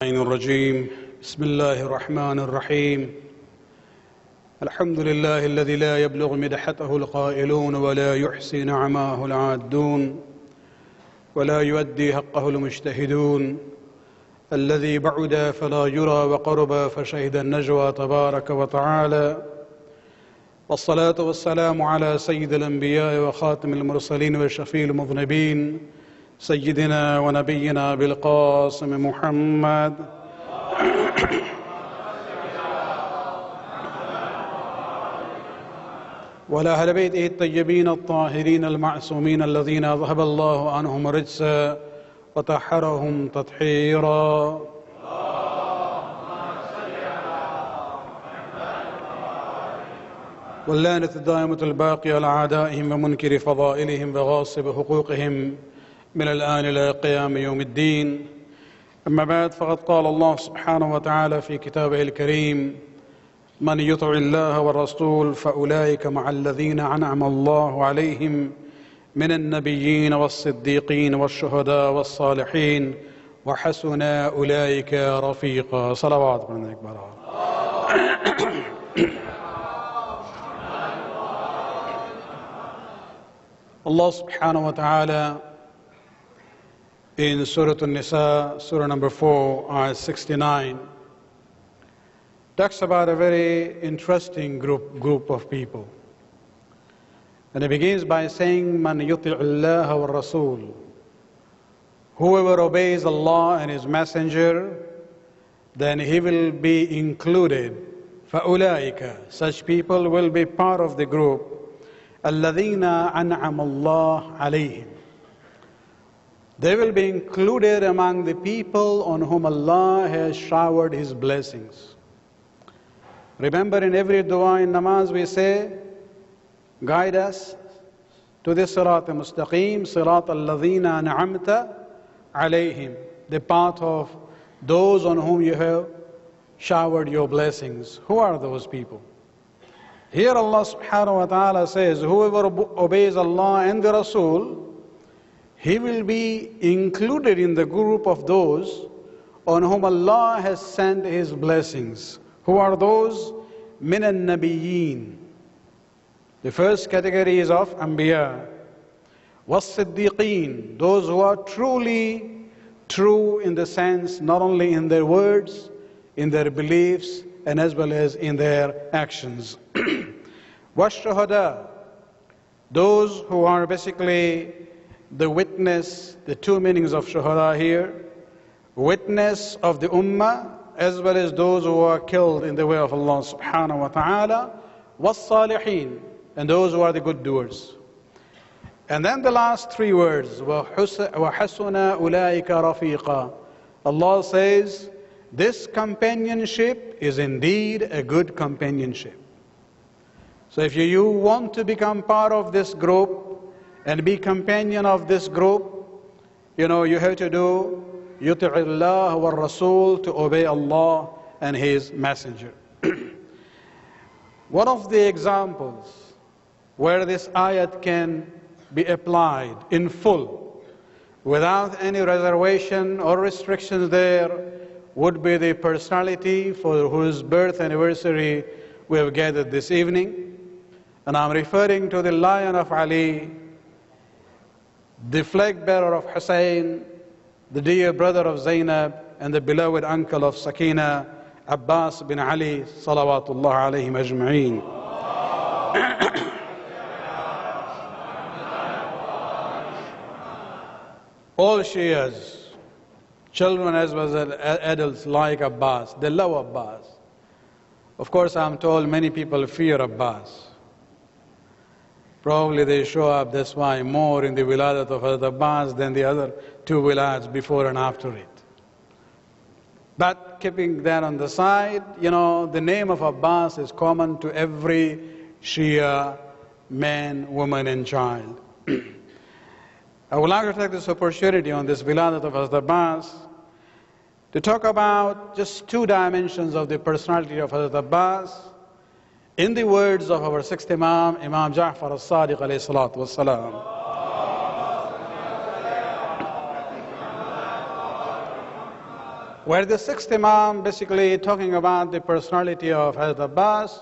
الرجيم بسم الله الرحمن الرحيم الحمد لله الذي لا يبلغ مدحته القائلون ولا يحصي نعماه العادون ولا يؤدي حقه المجتهدون الذي بعد فلا يرى وقرب فشهد النجوى تبارك وتعالى والصلاة والسلام على سيد الأنبياء وخاتم المرسلين وشفيع المذنبين سيدنا ونبينا بالقاسم محمد وعلى أهل بيته الطيبين الطاهرين المعصومين الذين أذهب الله عنهم الرجس وطهرهم تطهيرا. واللعنة الدائمة الباقية على أعدائهم ومنكر فضائلهم وغاصب حقوقهم من الآن إلى قيام يوم الدين. أما بعد، فقد قال الله سبحانه وتعالى في كتابه الكريم: من يطع الله والرسول فأولئك مع الذين أنعم الله عليهم من النبيين والصديقين والشهداء والصالحين وحسن أولئك رفيقا. صلوات من أكبر. Allah subhanahu wa ta'ala in Surah An-Nisa, Surah number 4, ayah 69, talks about a very interesting group of people. And it begins by saying, Man yuti' Allah wa Rasul. Whoever obeys Allah and His Messenger, then he will be included. فَأُولَٰئِكَ, such people will be part of the group. الَّذِينَ أَنْعَمَ اللَّهُ عَلَيْهِمْ. They will be included among the people on whom Allah has showered His blessings. Remember, in every dua in namaz we say, guide us to the sirat al-mustaqim, sirat al-ladhina an'amta alayhim, the path of those on whom you have showered your blessings. Who are those people? Here Allah subhanahu wa ta'ala says, whoever obeys Allah and the Rasul, he will be included in the group of those on whom Allah has sent His blessings. Who are those? Min al-Nabiyyin. The first category is of Anbiya. Was-Siddiqeen, those who are truly true in the sense, not only in their words, in their beliefs, and as well as in their actions. Was-Shuhada, those who are basically the witness, the two meanings of Shuhada here, witness of the Ummah, as well as those who are killed in the way of Allah subhanahu wa ta'ala. Was-Salihin, and those who are the good doers. And then the last three words, وَحَسُنَ أُولَٰئِكَ رَفِيقًا. Allah says, this companionship is indeed a good companionship. So if you want to become part of this group and be companion of this group, you have to do يُطِعِ اللَّهَ وَالرَّسُولِ, to obey Allah and His Messenger. One of the examples where this ayat can be applied in full, without any reservation or restrictions there, would be the personality for whose birth anniversary we have gathered this evening. And I'm referring to the Lion of Ali, the flag bearer of Hussein, the dear brother of Zainab, and the beloved uncle of Sakina, Abbas bin Ali, salawatullah alayhim ajma'een. All Shias, children as well as adults, like Abbas. They love Abbas. Of course, I'm told many people fear Abbas. Probably they show up, that's why, more in the wiladat of Hazrat Abbas than the other two wilayats before and after it. But keeping that on the side, the name of Abbas is common to every Shia man, woman and child. I would like to take this opportunity on this wiladat of Hazrat Abbas to talk about just two dimensions of the personality of Hazrat Abbas, in the words of our sixth Imam, Imam Ja'far al-Sadiq alayhi salatu wassalam. where the sixth Imam basically talking about the personality of Hazrat Abbas.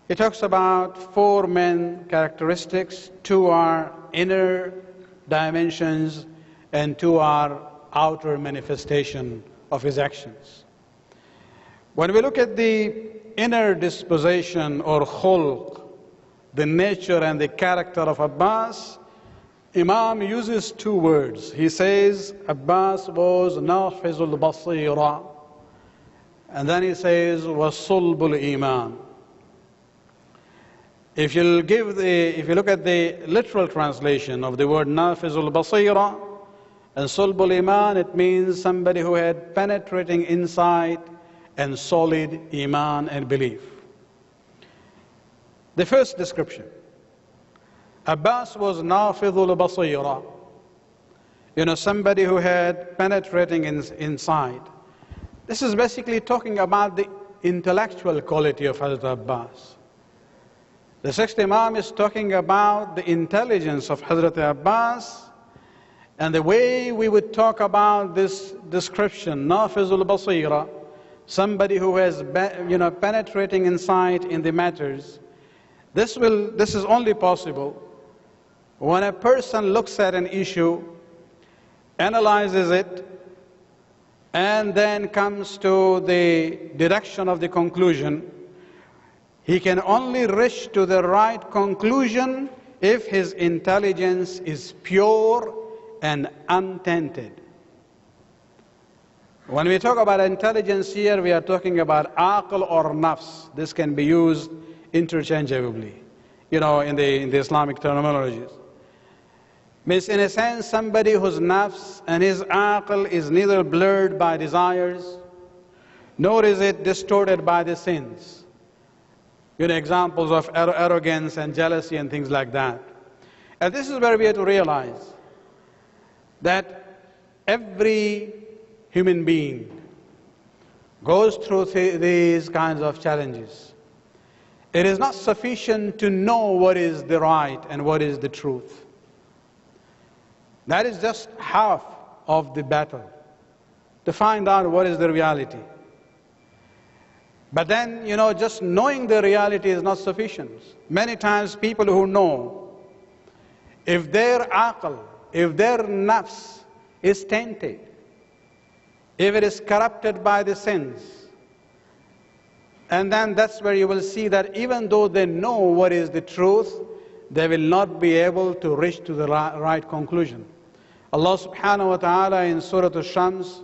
He talks about four main characteristics. Two are inner dimensions and two are outer manifestation of his actions. When we look at the inner disposition or khulq, the nature and the character of Abbas, Imam uses two words. He says Abbas was nafizul basira, and then he says was sulbul iman. If you look at the literal translation of the word nafizul basira and sulbul iman, it means somebody who had penetrating insight and solid iman and belief. The first description, Abbas was nafidul basira, somebody who had penetrating insight. This is basically talking about the intellectual quality of Hazrat Abbas. The sixth Imam is talking about the intelligence of Hazrat Abbas, and the way we would talk about this description, nafizul basira, somebody who has penetrating insight in the matters. This is only possible when a person looks at an issue, analyzes it, and then comes to the deduction of the conclusion. He can only reach to the right conclusion if his intelligence is pure and untainted. When we talk about intelligence here, we are talking about aql or nafs. This can be used interchangeably, in the Islamic terminologies. Means in a sense, somebody whose nafs and his aql is neither blurred by desires, nor is it distorted by the sins. Examples of arrogance and jealousy and things like that. And this is where we have to realize that every human being goes through these kinds of challenges. It is not sufficient to know what is the right and what is the truth. That is just half of the battle, to find out what is the reality. But then, just knowing the reality is not sufficient. Many times people who know, if their aql, if their nafs is tainted, if it is corrupted by the sins, and then that's where you will see that even though they know what is the truth, they will not be able to reach to the right conclusion. Allah subhanahu wa ta'ala in Surah Al-Shams,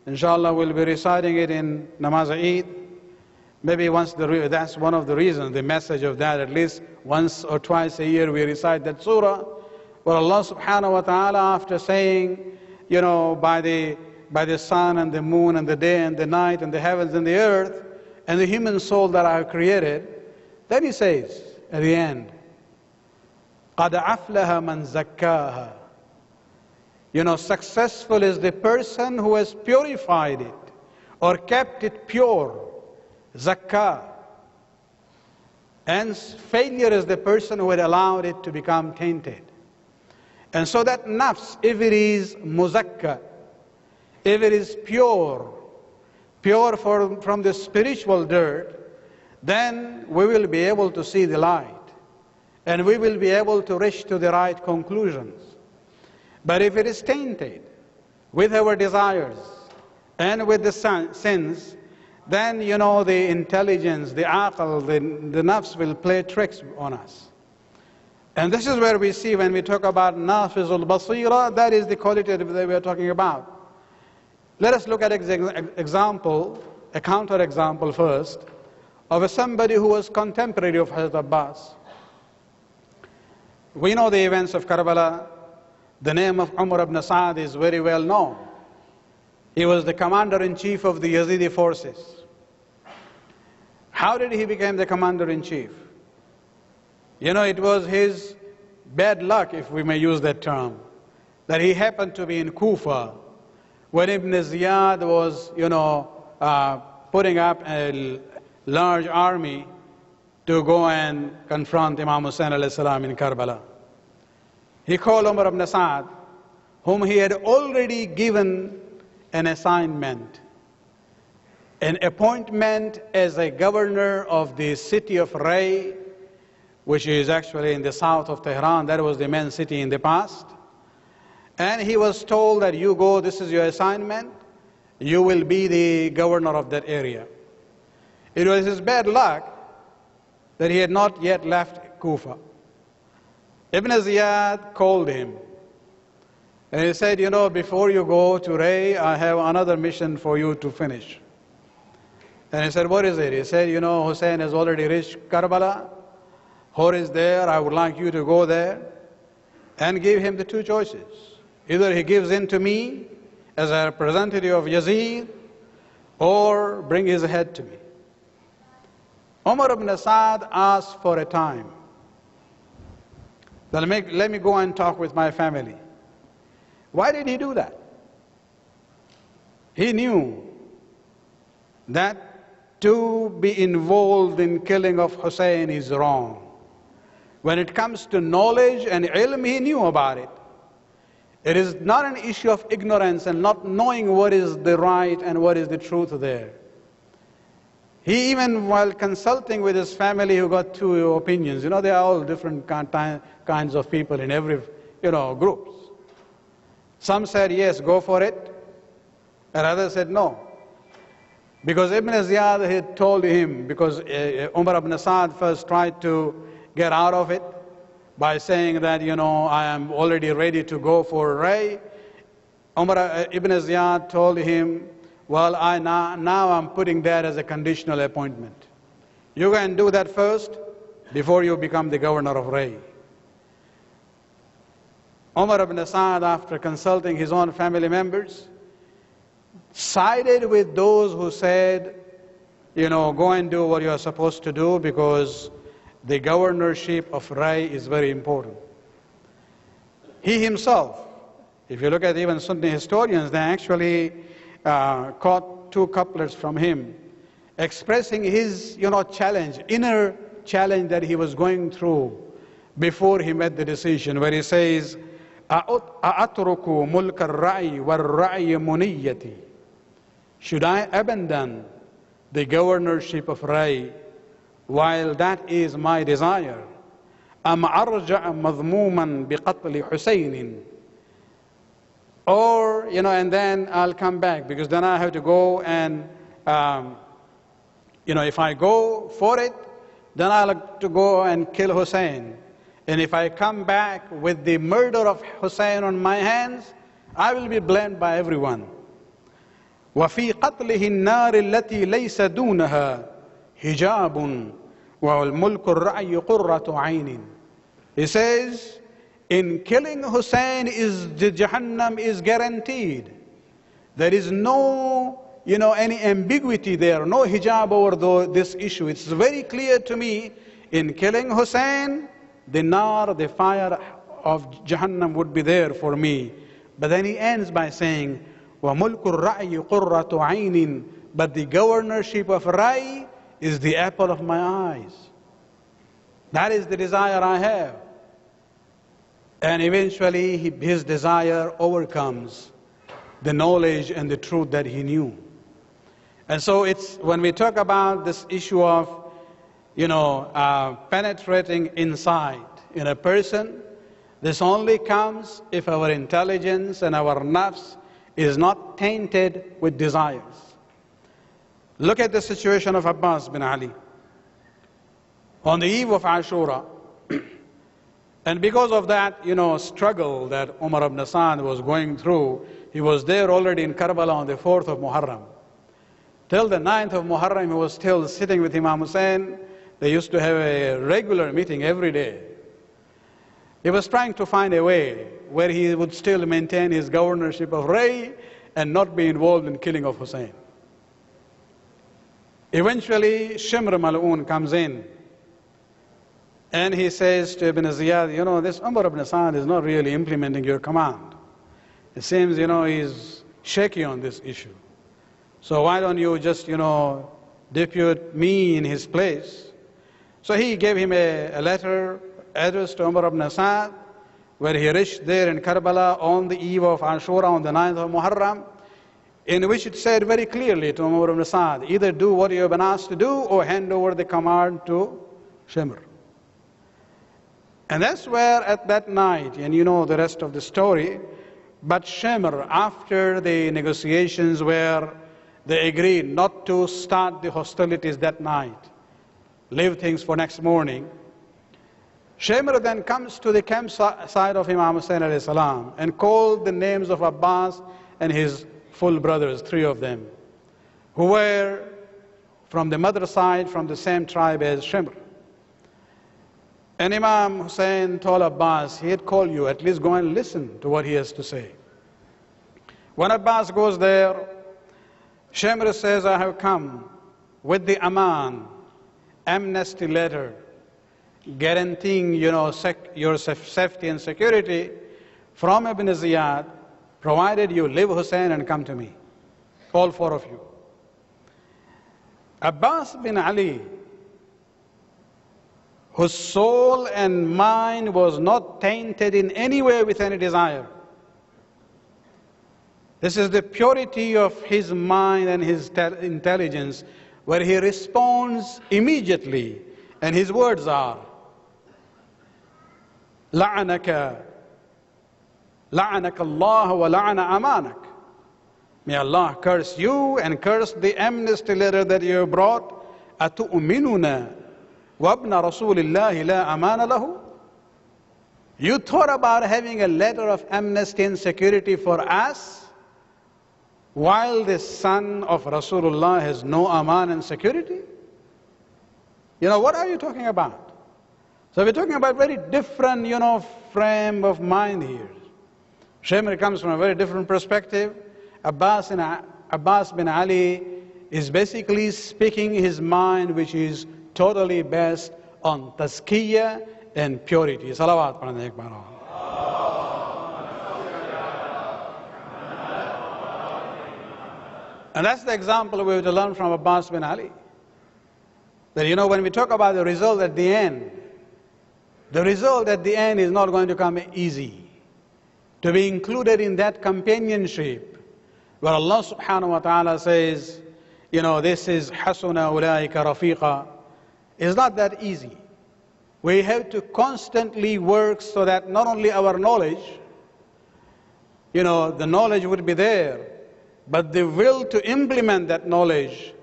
inshallah we'll be reciting it in Namaz Eid. Maybe that's one of the reasons, the message of that, at least once or twice a year we recite that surah, where Allah subhanahu wa ta'ala, after saying, by the sun and the moon and the day and the night and the heavens and the earth and the human soul that I have created, then he says at the end, قَدْ أَفْلَهَ مَنْ زَكَّاهَا. Successful is the person who has purified it or kept it pure. Zakkah. And failure is the person who had allowed it to become tainted. And so that nafs, if it is muzakka, if it is pure from the spiritual dirt, then we will be able to see the light. And we will be able to reach to the right conclusions. But if it is tainted with our desires and with the sins, then the intelligence, the aql, the nafs will play tricks on us. And this is where we see when we talk about nafizul basira, that is the quality that we are talking about. Let us look at example, a counter example first, of somebody who was contemporary of Hazrat Abbas. We know the events of Karbala. The name of Umar ibn Sa'd is very well known. He was the commander-in-chief of the Yazidi forces. How did he become the commander-in-chief? It was his bad luck, if we may use that term, that he happened to be in Kufa when Ibn Ziyad was, putting up a large army to go and confront Imam Hussain alayhi salam in Karbala. He called Umar ibn Sa'd, whom he had already given an assignment, an appointment as a governor of the city of Ray, which is actually in the south of Tehran. That was the main city in the past. And he was told that you go, this is your assignment, you will be the governor of that area. It was his bad luck that he had not yet left Kufa. Ibn Ziyad called him and he said, before you go to Ray, I have another mission for you to finish. And he said, what is it? He said, Hussein has already reached Karbala. Hor is there. I would like you to go there and give him the two choices. Either he gives in to me as a representative of Yazid, or bring his head to me. Umar ibn Asad asked for a time. Then let me go and talk with my family. Why did he do that? He knew that to be involved in killing of Hussein is wrong. When it comes to knowledge and ilm, he knew about it. It is not an issue of ignorance and not knowing what is the right and what is the truth there. He even, while consulting with his family, who got two opinions. They are all different kinds of people in every, groups. Some said, yes, go for it. And others said, no. Because Ibn Ziyad had told him, because Umar ibn Asad first tried to get out of it by saying that, I am already ready to go for Ray. Umar ibn Ziyad told him, well, now I'm putting that as a conditional appointment. You go and do that first before you become the governor of Ray. Umar ibn Asad, after consulting his own family members, sided with those who said, go and do what you are supposed to do, because the governorship of Ray is very important. He himself, if you look at even Sunni historians, they actually caught two couplets from him, expressing his, challenge, inner challenge that he was going through before he made the decision, where he says, أَأَتْرُكُ مُلْكَ الرَّعِي وَالرَّعِي مُنِيَّتِي. Should I abandon the governorship of Ray while that is my desire? أَمْ أَرْجَعَ مَذْمُومًا بِقَتْلِ حُسَيْنٍ. Or, and then I'll come back, because then I have to go and, if I go for it, then I'll have to go and kill Hussein. And if I come back with the murder of Hussein on my hands, I will be blamed by everyone. وَفِي قَتْلِهِ النَّارِ الَّتِي لَيْسَ دُونَهَا حِجَابٌ وَالْمُلْكُ الرَّعْيُ قُرَّةُ عَيْنٍ. He says, in killing Hussein, the Jahannam is guaranteed. There is no, any ambiguity there, no hijab over this issue. It's very clear to me, in killing Hussein, the nar, the fire of Jahannam would be there for me. But then he ends by saying, وَمُلْكُ الرَّعْيِ قُرَّةُ عَيْنٍ. But the governorship of Ray is the apple of my eyes. That is the desire I have. And eventually his desire overcomes the knowledge and the truth that he knew. And so it's, when we talk about this issue of, penetrating inside in a person, this only comes if our intelligence and our nafs is not tainted with desires. Look at the situation of Abbas bin Ali. On the eve of Ashura, and because of that, struggle that Umar ibn Asad was going through, he was there already in Karbala on the 4th of Muharram. Till the 9th of Muharram, he was still sitting with Imam Hussein. They used to have a regular meeting every day. He was trying to find a way where he would still maintain his governorship of Ray and not be involved in killing of Hussein. Eventually, Shimr Mal'un comes in and he says to Ibn Ziyad, this Umar ibn Asad is not really implementing your command. It seems, he's shaky on this issue. So why don't you just, depute me in his place? So he gave him a letter addressed to Umar ibn Asad, where he reached there in Karbala on the eve of Ashura, on the 9th of Muharram. in which it said very clearly to Umar ibn Sa'd, either do what you have been asked to do or hand over the command to Shimr. And that's where at that night, and you know the rest of the story, but Shimr, after the negotiations where they agreed not to start the hostilities that night, leave things for next morning, Shimr then comes to the campsite of Imam Hussain alayhi salam and called the names of Abbas and his full brothers, 3 of them, who were from the mother side, from the same tribe as Shimr. And Imam Hussain told Abbas, he had called you, at least go and listen to what he has to say. When Abbas goes there, Shimr says, I have come with the aman, amnesty letter, guaranteeing your safety and security from Ibn Ziyad, provided you leave Hussein and come to me, all 4 of you. Abbas bin Ali, whose soul and mind was not tainted in any way with any desire. This is the purity of his mind and his intelligence, where he responds immediately, and his words are, لعنك الله ولعن أمانك. May Allah curse you and curse the amnesty letter that you brought. أتؤمنون وابن رسول الله لا أمان له. You thought about having a letter of amnesty and security for us, while the son of Rasulullah has no aman and security? What are you talking about? So we're talking about very different, frame of mind here. Shimr comes from a very different perspective. Abbas bin Ali is basically speaking his mind, which is totally based on tazkiyah and purity. Salawat padhne ek baar. And that's the example we have to learn from Abbas bin Ali. That when we talk about the result at the end, the result at the end is not going to come easy. To be included in that companionship, where Allah subhanahu wa ta'ala says, this is hasuna ulaika rafiqa, is not that easy. We have to constantly work so that not only our knowledge, the knowledge would be there, but the will to implement that knowledge,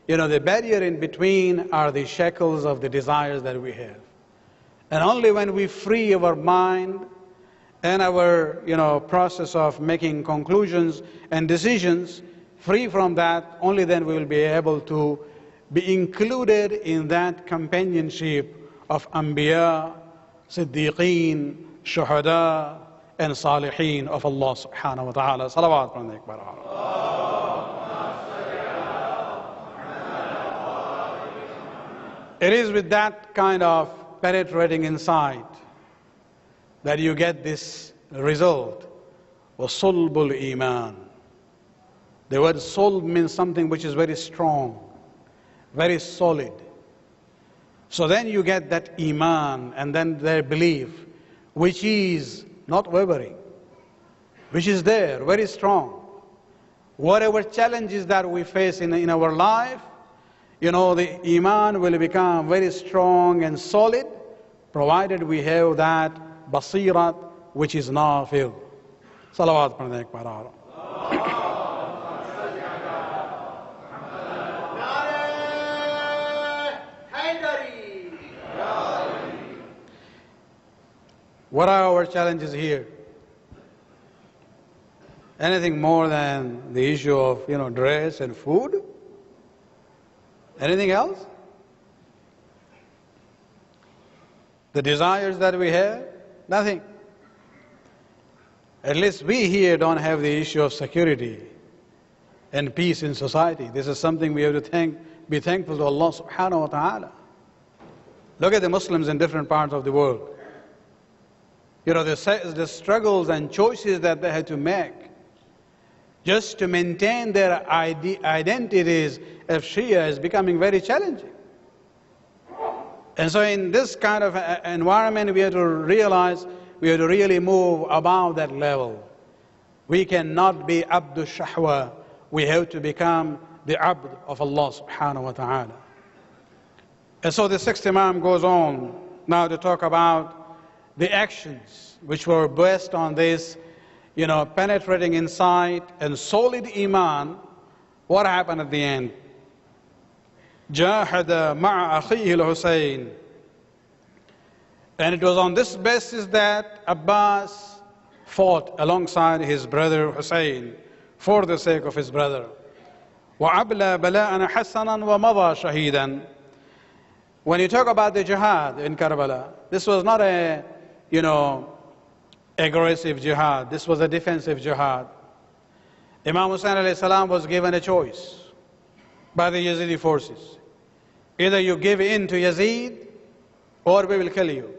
the barrier in between are the shackles of the desires that we have. And only when we free our mind and our process of making conclusions and decisions, free from that, only then we will be able to be included in that companionship of Anbiya, Siddiqeen, Shuhada, and Salihin of Allah subhanahu wa ta'ala. Salawat padhne ek baar. It is with that kind of penetrating insight that you get this result. وَصُلْبُ الْإِيمَانِ. The word sulb means something which is very strong, very solid. So then you get that iman and then their belief, which is not wavering, which is there, very strong. Whatever challenges that we face in our life, the iman will become very strong and solid, provided we have that basirat, which is nafil. Salawat padhne ek baar. What are our challenges here? Anything more than the issue of, dress and food? Anything else? The desires that we have? Nothing. At least we here don't have the issue of security and peace in society. This is something we have to be thankful to Allah subhanahu wa ta'ala. Look at the Muslims in different parts of the world. The struggles and choices that they had to make just to maintain their identities of Shia is becoming very challenging. And so in this kind of environment, we have to realize we have to really move above that level. We cannot be abdu shahwa we have to become the abd of Allah subhanahu wa ta'ala. And so the sixth Imam goes on now to talk about the actions which were based on this, penetrating insight and solid iman. What happened at the end? جاهد مع أخيه الحسين. And it was on this basis that Abbas fought alongside his brother Hussein for the sake of his brother. وَعَبْلَى بَلَاءً حَسَنًا وَمَضَى شَهِيدًا. When you talk about the jihad in Karbala, this was not a, aggressive jihad. This was a defensive jihad. Imam Hussein alayhi salam was given a choice by the Yazidi forces. Either you give in to Yazid or we will kill you.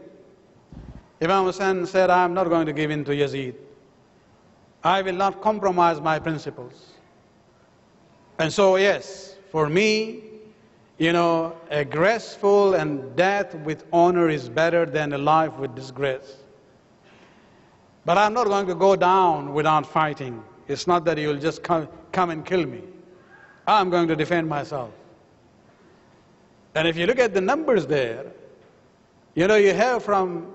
Imam Hussein said, I am not going to give in to Yazid. I will not compromise my principles. And so yes, for me, a graceful and death with honor is better than a life with disgrace. But I'm not going to go down without fighting. It's not that you'll just come and kill me. I'm going to defend myself. And if you look at the numbers there, you have from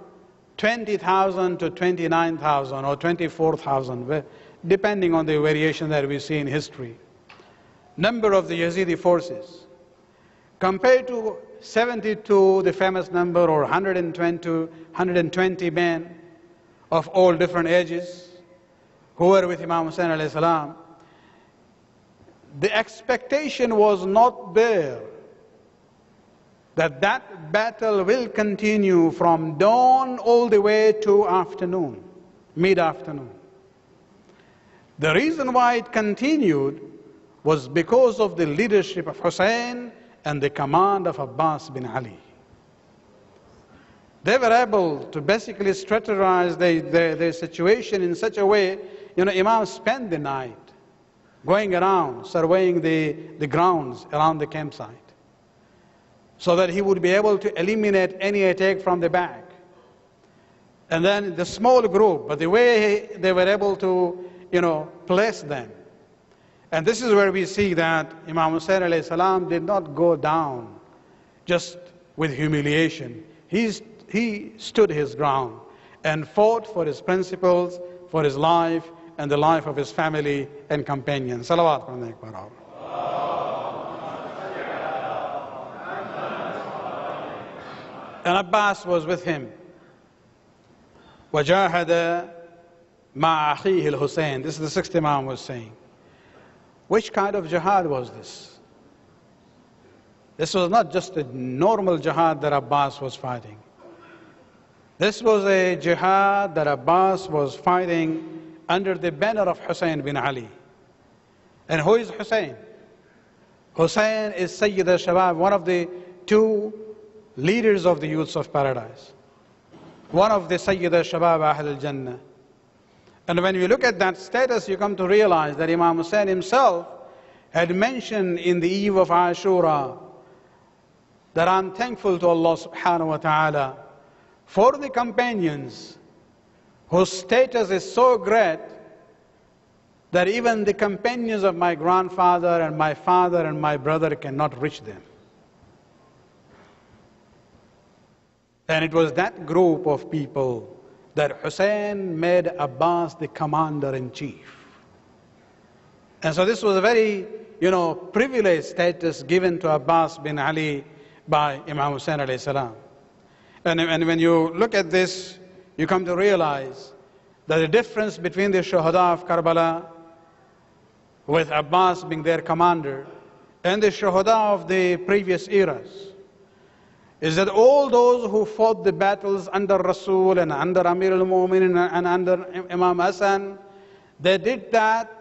20,000 to 29,000 or 24,000, depending on the variation that we see in history. Number of the Yazidi forces. Compared to 72, the famous number, or 120 men of all different ages who were with Imam Hussein alayhi salam, the expectation was not there that that battle will continue from dawn all the way to afternoon, mid-afternoon. The reason why it continued was because of the leadership of Hussein and the command of Abbas bin Ali. They were able to basically strategize their situation in such a way, Imam spent the night going around, surveying the grounds around the campsite, so that he would be able to eliminate any attack from the back. And then the small group, but the way they were able to, place them. And this is where we see that Imam Hussein alayhi salam did not go down just with humiliation. He stood his ground and fought for his principles, for his life, and the life of his family and companions. Salawat from the Akbar. And Abbas was with him. وَجَاهَدَ مَعَ أَخِيهِ الْحُسَيْنِ. This is the sixth Imam was saying. Which kind of jihad was this? This was not just a normal jihad that Abbas was fighting. This was a jihad that Abbas was fighting under the banner of Hussein bin Ali. And who is Hussein? Hussein is Syed al-Shabab, one of the two leaders of the youths of paradise. One of the Syed al-Shabab Ahl al-Jannah. And when you look at that status, you come to realize that Imam Hussein himself had mentioned in the eve of Ashura that I'm thankful to Allah subhanahu wa ta'ala for the companions whose status is so great that even the companions of my grandfather and my father and my brother cannot reach them. And it was that group of people that Hussein made Abbas the commander-in-chief. And so this was a very, privileged status given to Abbas bin Ali by Imam Hussein alayhi salam. And when you look at this, you come to realize that the difference between the Shuhada of Karbala, with Abbas being their commander, and the Shuhada of the previous eras, is that all those who fought the battles under Rasul and under Amir al-Mu'minin and under Imam Hassan, they did that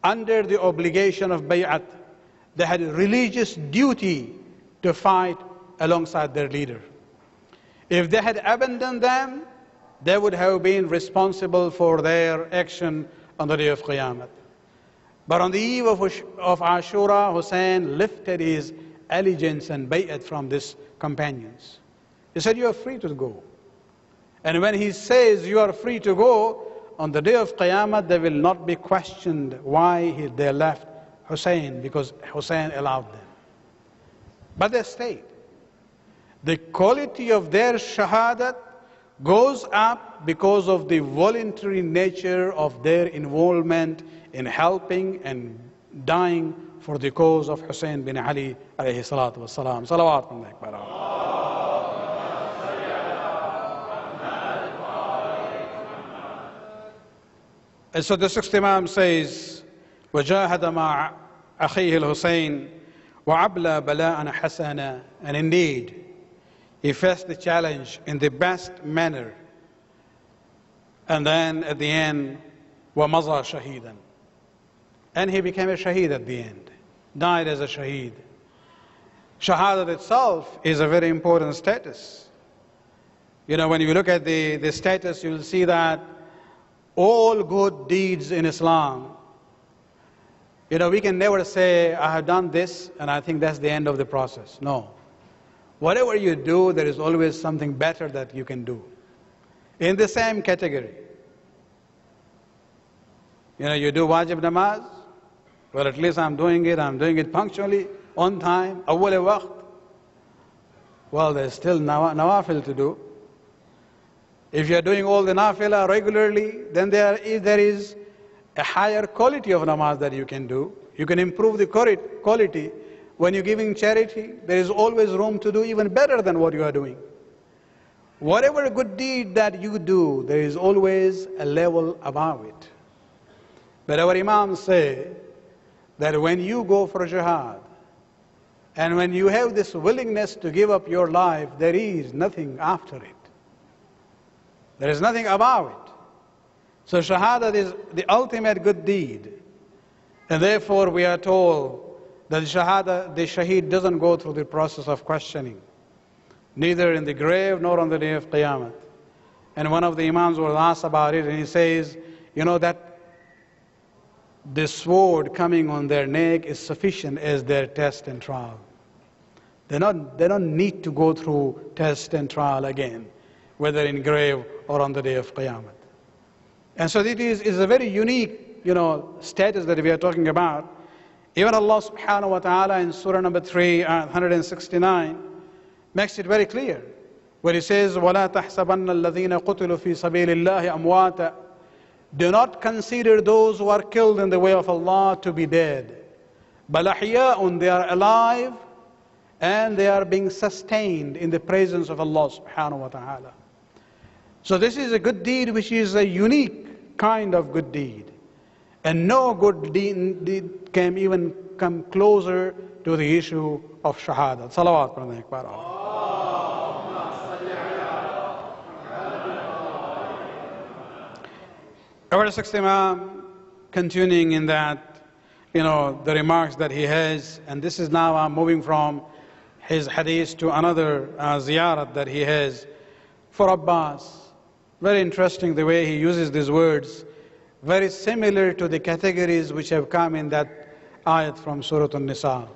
under the obligation of bay'at. They had a religious duty to fight alongside their leader. If they had abandoned them, they would have been responsible for their action on the day of Qiyamah. But on the eve of Ashura, Hussein lifted his allegiance and bay'at from his companions. He said, you are free to go. And when he says you are free to go, on the day of Qiyamah, they will not be questioned why they left Hussein, because Hussein allowed them. But they stayed. The quality of their shahadat goes up because of the voluntary nature of their involvement in helping and dying for the cause of Hussein bin Ali alayhi salatu wassalam. Salawat from Akbar. And so the sixth Imam says, وَجَاهَدَ مَعَ أَخِيهِ الْحُسَيْنِ وَعَبْلَى بَلَاءً حَسَنًا. And indeed, he faced the challenge in the best manner. And then at the end, وَمَضَى شَهِيدًا. And he became a shaheed at the end, died as a shaheed. Shahadat itself is a very important status. You know, when you look at the status, you'll see that all good deeds in Islam, you know, we can never say, I have done this and I think that's the end of the process. No. Whatever you do, there is always something better that you can do. In the same category. You know, you do wajib namaz, well, at least I'm doing it punctually, on time, awwal waqt. Well, there's still nawafil to do. If you're doing all the nafilah regularly, then there is a higher quality of namaz that you can do. You can improve the quality. When you're giving charity, there is always room to do even better than what you are doing. Whatever good deed that you do, there is always a level above it. But our Imams say that when you go for jihad, and when you have this willingness to give up your life, there is nothing after it. There is nothing above it. So shahadat is the ultimate good deed. And therefore we are told that the shaheed doesn't go through the process of questioning, neither in the grave nor on the day of Qiyamah. And one of the Imams was asked about it, and he says, you know, that the sword coming on their neck is sufficient as their test and trial. They don't need to go through test and trial again, whether in grave or on the day of Qiyamah. And so it is a very unique, you know, status that we are talking about. Even Allah subhanahu wa ta'ala in Surah number 3, 169, makes it very clear, where He says, وَلَا تَحْسَبَنَّ الَّذِينَ قُتِلُوا فِي سَبِيلِ اللَّهِ أَمْوَاتًا. Do not consider those who are killed in the way of Allah to be dead. بَلْ أَحْيَاءٌ. They are alive and they are being sustained in the presence of Allah subhanahu wa ta'ala. So this is a good deed which is a unique kind of good deed. And no good deed can even come closer to the issue of shahadat. Salawat from the Akbar. Our sixth Imam, continuing in that, you know, the remarks that he has, and this is now I'm moving from his hadith to another ziyarat that he has for Abbas. Very interesting the way he uses these words, very similar to the categories which have come in that ayat from Surah An-Nisa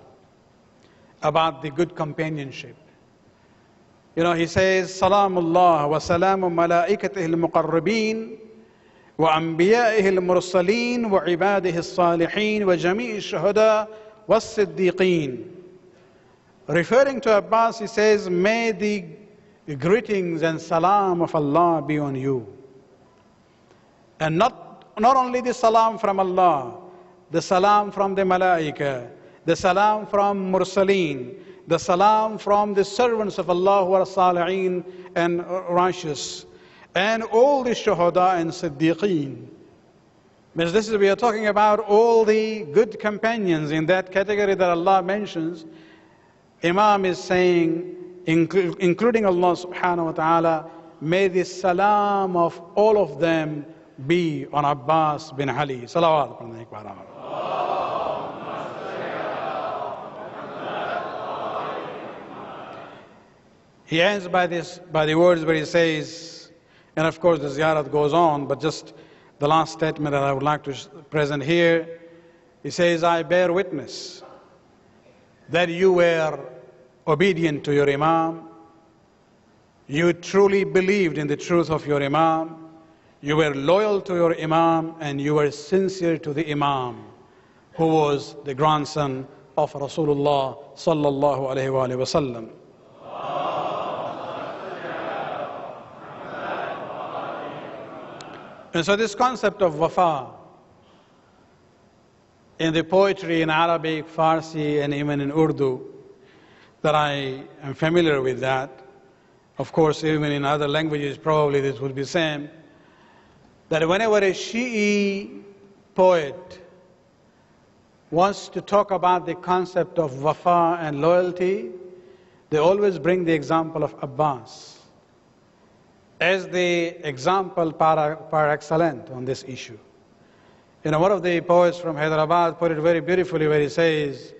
about the good companionship. You know, he says, Salamullah wa salamu malaikatihi al-muqarrabin wa anbiya'ihi al-mursalin wa ibadihi al-salihin wa jami'i al-shuhada wa al-siddiqeen. Referring to Abbas, he says, may the greetings and salam of Allah be on you. And not only the salam from Allah, the salam from the malaika, the salam from mursaleen, the salam from the servants of Allah who are salihin and righteous, and all the shuhada and siddiqeen. Because this is, we are talking about all the good companions in that category that Allah mentions. Imam is saying, including Allah subhanahu wa ta'ala, may the salam of all of them be on Abbas bin Ali. Salawat. He ends by the words where he says, and of course the ziyarat goes on, but just the last statement that I would like to present here, he says, I bear witness that you were obedient to your Imam, you truly believed in the truth of your Imam, You were loyal to your Imam and you were sincere to the Imam, who was the grandson of Rasulullah sallallahu alayhi wa sallam. And so this concept of wafa in the poetry in Arabic, Farsi, and even in Urdu, that I am familiar with that. Of course, even in other languages, probably this would be the same. That whenever a Shi'i poet wants to talk about the concept of wafa and loyalty, they always bring the example of Abbas as the example par excellence on this issue. You know, one of the poets from Hyderabad put it very beautifully where he says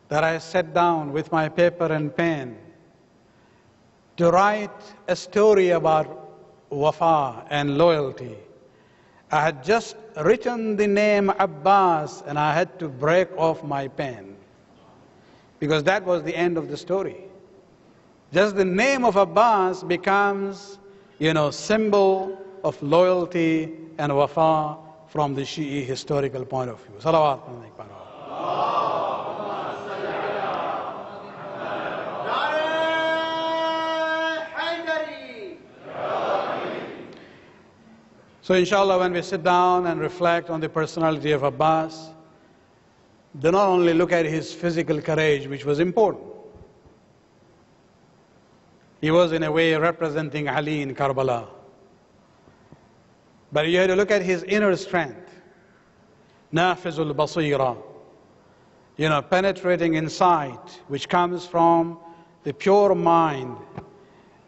that I sat down with my paper and pen to write a story about wafa and loyalty. I had just written the name Abbas and I had to break off my pen because that was the end of the story. Just the name of Abbas becomes, symbol of loyalty and wafa from the Shi'i historical point of view. Salawat. So inshallah, when we sit down and reflect on the personality of Abbas, do not only look at his physical courage, which was important. He was in a way representing Ali in Karbala. But you have to look at his inner strength. Nafizul basira, penetrating insight, which comes from the pure mind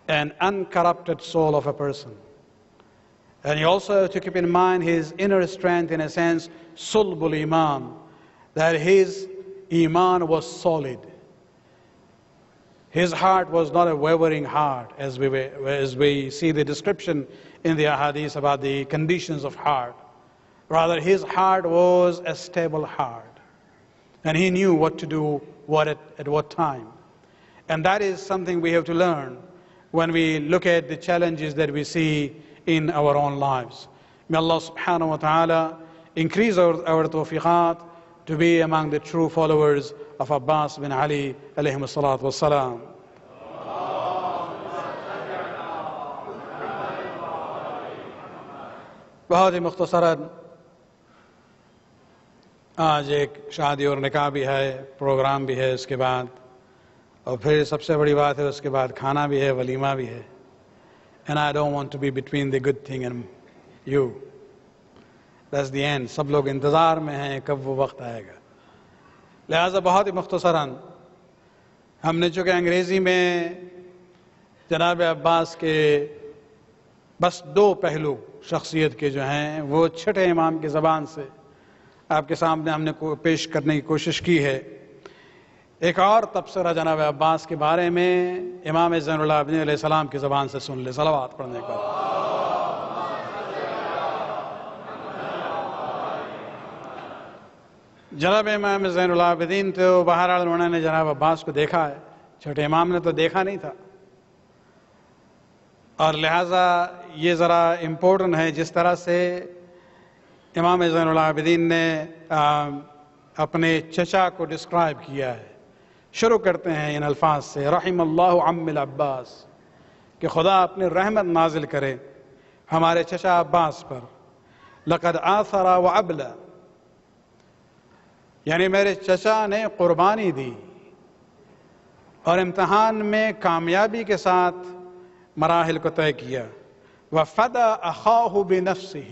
and uncorrupted soul of a person. And you also have to keep in mind his inner strength, in a sense, sulbul iman, that his iman was solid. His heart was not a wavering heart, as we see the description in the ahadith about the conditions of heart. Rather, his heart was a stable heart. And he knew what to do, at what time. And that is something we have to learn when we look at the challenges that we see in our own lives. May Allah subhanahu wa ta'ala increase our tawfiqat to be among the true followers of Abbas bin Ali alayhi salatu wassalam. بہت ہی مختصراً آج ایک شادی اور نکاح بھی ہے، programme بھی ہے اس کے بعد، اور پھر سب سے بڑی بات ہے اس کے بعد کھانا بھی ہے، ولیمہ بھی ہے. And I don't want to be between the good thing and you. That's the end. سب لوگ انتظار میں ہیں کب وہ وقت آئے گا. لہٰذا بہت ہی مختصراً ہم نے چونکہ انگریزی میں جناب عباس کے بس 2 پہلو شخصیت کے جو ہیں وہ چھٹے امام کی زبان سے آپ کے سامنے ہم نے پیش کرنے کی کوشش کی ہے. ایک اور تبصرہ جناب عباس کے بارے میں امام زین العابدین علیہ السلام کی زبان سے سن لے. صلوات پڑھنے کے بعد جناب امام زین العابدین تو بہرحال انہوں نے جناب عباس کو دیکھا ہے، چھوٹے امام نے تو دیکھا نہیں تھا، اور لہٰذا یہ ذرا امپورٹنٹ ہے جس طرح سے امام زین العابدین نے اپنے چچا کو ڈسکرائب کیا ہے. شروع کرتے ہیں ان الفاظ سے، رحم اللہ عم العباس، کہ خدا اپنی رحمت نازل کرے ہمارے چچا عباس پر. لقد آثر وابلا، یعنی میرے چچا نے قربانی دی اور امتحان میں کامیابی کے ساتھ مراحل کو طے کیا. وفدى اخاه بنفسه،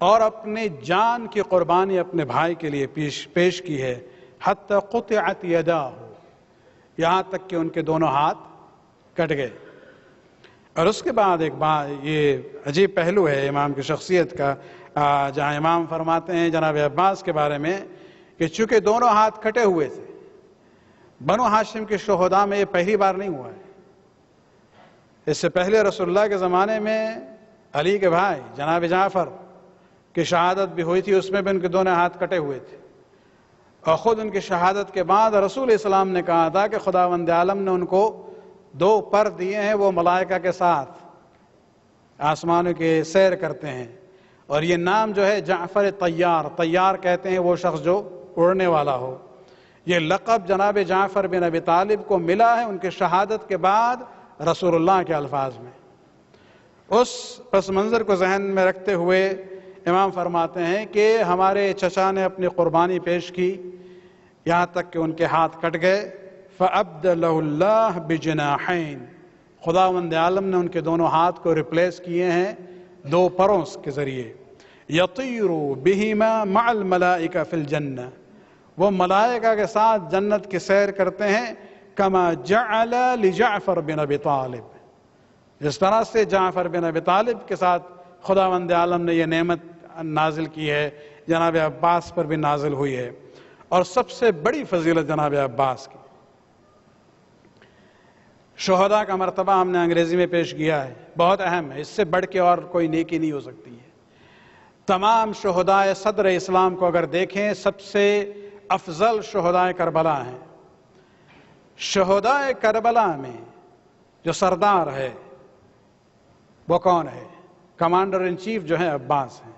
اور اپنے جان کی قربانی اپنے بھائی کے لیے پیش کی ہے. حتی قطعت یداہ، یہاں تک کہ ان کے دونوں ہاتھ کٹ گئے. اور اس کے بعد ایک بات، یہ عجیب پہلو ہے امام کی شخصیت کا، جہاں امام فرماتے ہیں جناب عباس کے بارے میں کہ چونکہ دونوں ہاتھ کٹے ہوئے تھے، بنو ہاشم کے شہداء میں یہ پہلی بار نہیں ہوا ہے. اس سے پہلے رسول اللہ کے زمانے میں علی کے بھائی جناب جعفر کی شہادت بھی ہوئی تھی، اس میں بھی ان کے دونوں ہاتھ کٹے ہوئے تھے. اور خود ان کی شہادت کے بعد رسول اسلام نے کہا تھا کہ خداوند عالم نے ان کو 2 پر دیے ہیں، وہ ملائکہ کے ساتھ آسمانوں کے سیر کرتے ہیں. اور یہ نام جو ہے جعفر طیار، طیار کہتے ہیں وہ شخص جو اڑنے والا ہو. یہ لقب جناب جعفر بن ابی طالب کو ملا ہے ان کے شہادت کے بعد رسول اللہ کے الفاظ میں. اس پس منظر کو ذہن میں رکھتے ہوئے امام فرماتے ہیں کہ ہمارے چچا نے اپنی قربانی پیش کی یہاں تک کہ ان کے ہاتھ کٹ گئے. فَأَبْدَلَهُ اللَّهُ بِجَنَاحَيْنِ، خداوند عالم نے ان کے دونوں ہاتھ کو ریپلیس کیے ہیں دو پروں کے ذریعے. يَطِيرُ بِهِمَا مَعَ الْمَلَائِكَ فِي الْجَنَّةِ، وہ ملائکہ کے ساتھ جنت کی سیر کرتے ہیں. كَمَا جَعَلَ لِجَعْفَرْ بِنْ أَبِي طَالِبٍ، جس طرح سے جعفر بن ابی طالب کے ساتھ خداوند عالم نے یہ نعمت نازل کی ہے، جناب عباس پر بھی نازل ہوئی ہے. اور سب سے بڑی فضیلت جناب عباس کی، شہداء کا مرتبہ ہم نے انگریزی میں پیش کیا ہے، بہت اہم ہے، اس سے بڑھ کے اور کوئی نیکی نہیں ہو سکتی ہے. تمام شہداء صدر اسلام کو اگر دیکھیں سب سے افضل شہداء کربلا ہیں. شہداء کربلا میں جو سردار ہے وہ کون ہے؟ کمانڈر ان چیف جو ہے عباس ہیں.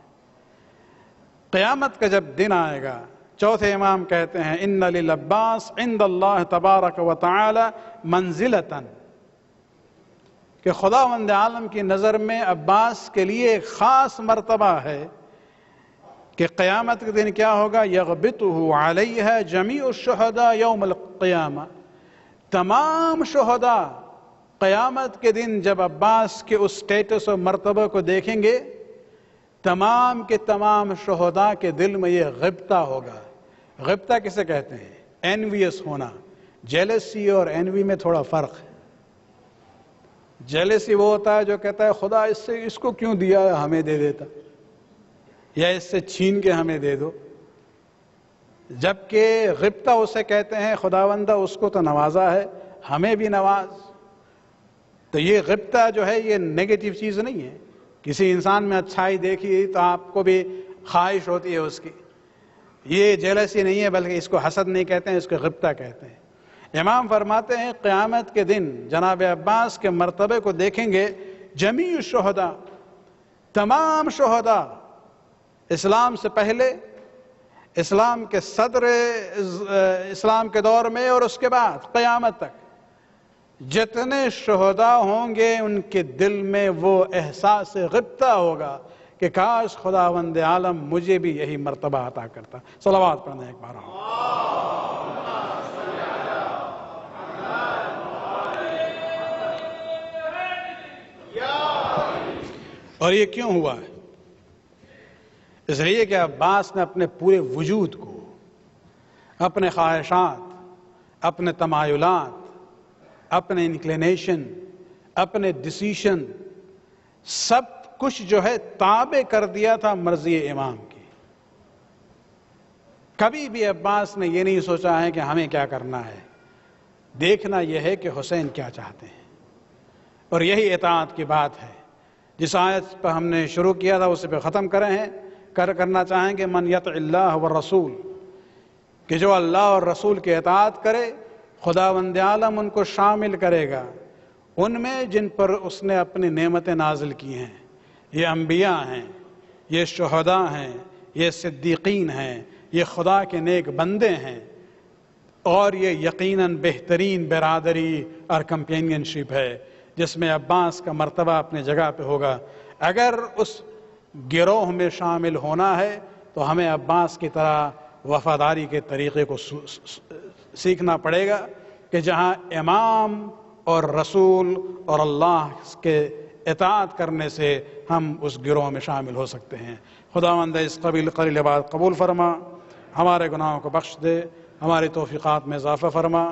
قیامت کا جب دن آئے گا، چوتھے امام کہتے ہیں ان للعباس عند اللہ تبارک و تعالی منزلتاً، کہ خداوند عالم کی نظر میں عباس کے لیے ایک خاص مرتبہ ہے کہ قیامت کے دن کیا ہوگا؟ یغبطہ علیہ جمیع الشہداء یوم القیامہ، تمام شہداء قیامت کے دن جب عباس کے اس سٹیٹس اور مرتبہ کو دیکھیں گے، تمام کے تمام شہداء کے دل میں یہ غبطہ ہوگا. غبطہ کسے کہتے ہیں؟ اینویس ہونا. جیلسی اور اینوی میں تھوڑا فرق ہے. جیلسی وہ ہوتا ہے جو کہتا ہے خدا اس کو کیوں دیا ہے، ہمیں دے دیتا، یا اس سے چھین کے ہمیں دے دو. جبکہ غبطہ اسے کہتے ہیں خداوندہ اس کو تو نوازا ہے، ہمیں بھی نواز. تو یہ غبطہ جو ہے یہ نیگیٹو چیز نہیں ہے. کسی انسان میں اچھائی دیکھی تو آپ کو بھی خواہش ہوتی ہے اس کی. یہ جیلسی نہیں ہے، بلکہ اس کو حسد نہیں کہتے ہیں، اس کو غبطہ کہتے ہیں. امام فرماتے ہیں قیامت کے دن جناب عباس کے مرتبے کو دیکھیں گے جمیع الشہداء، تمام شہداء، اسلام سے پہلے، اسلام کے صدر اسلام کے دور میں اور اس کے بعد قیامت تک جتنے شہداء ہوں گے ان کے دل میں وہ احساس غبطہ ہوگا کہ کاش خداوند عالم مجھے بھی یہی مرتبہ عطا کرتا. صلوات پڑھنا ایک بار. اور یہ کیوں ہوا ہے؟ اس لیے کہ عباس نے اپنے پورے وجود کو، اپنے خواہشات، اپنے تمایلات، اپنے انکلینیشن، اپنے ڈیسیشن، سب کچھ جو ہے تابع کر دیا تھا مرضی امام کی. کبھی بھی عباس نے یہ نہیں سوچا ہے کہ ہمیں کیا کرنا ہے، دیکھنا یہ ہے کہ حسین کیا چاہتے ہیں. اور یہی اطاعت کی بات ہے. جس آیت پہ ہم نے شروع کیا تھا اسے پہ ختم کرنا چاہیں گے من یطع اللہ والرسول، کہ جو اللہ اور رسول کی اطاعت کرے خداوند عالم ان کو شامل کرے گا ان میں جن پر اس نے اپنی نعمتیں نازل کی ہیں. یہ انبیاء ہیں، یہ شہداء ہیں، یہ صدیقین ہیں، یہ خدا کے نیک بندے ہیں، اور یہ یقیناً بہترین برادری اور کمپینینشپ ہے جس میں عباس کا مرتبہ اپنے جگہ پہ ہوگا. اگر اس گروہ میں شامل ہونا ہے تو ہمیں عباس کی طرح وفاداری کے طریقے کو سیکھنا پڑے گا کہ جہاں امام اور رسول اور اللہ کے اطاعت کرنے سے ہم اس گروہ میں شامل ہو سکتے ہیں. خداوند اس قلیل بات قبول فرما، ہمارے گناہوں کو بخش دے، ہماری توفیقات میں اضافہ فرما،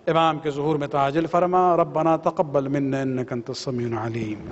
امام کے ظہور میں تعاجل فرما. ربنا تقبل منا انک انت السمیع العلیم.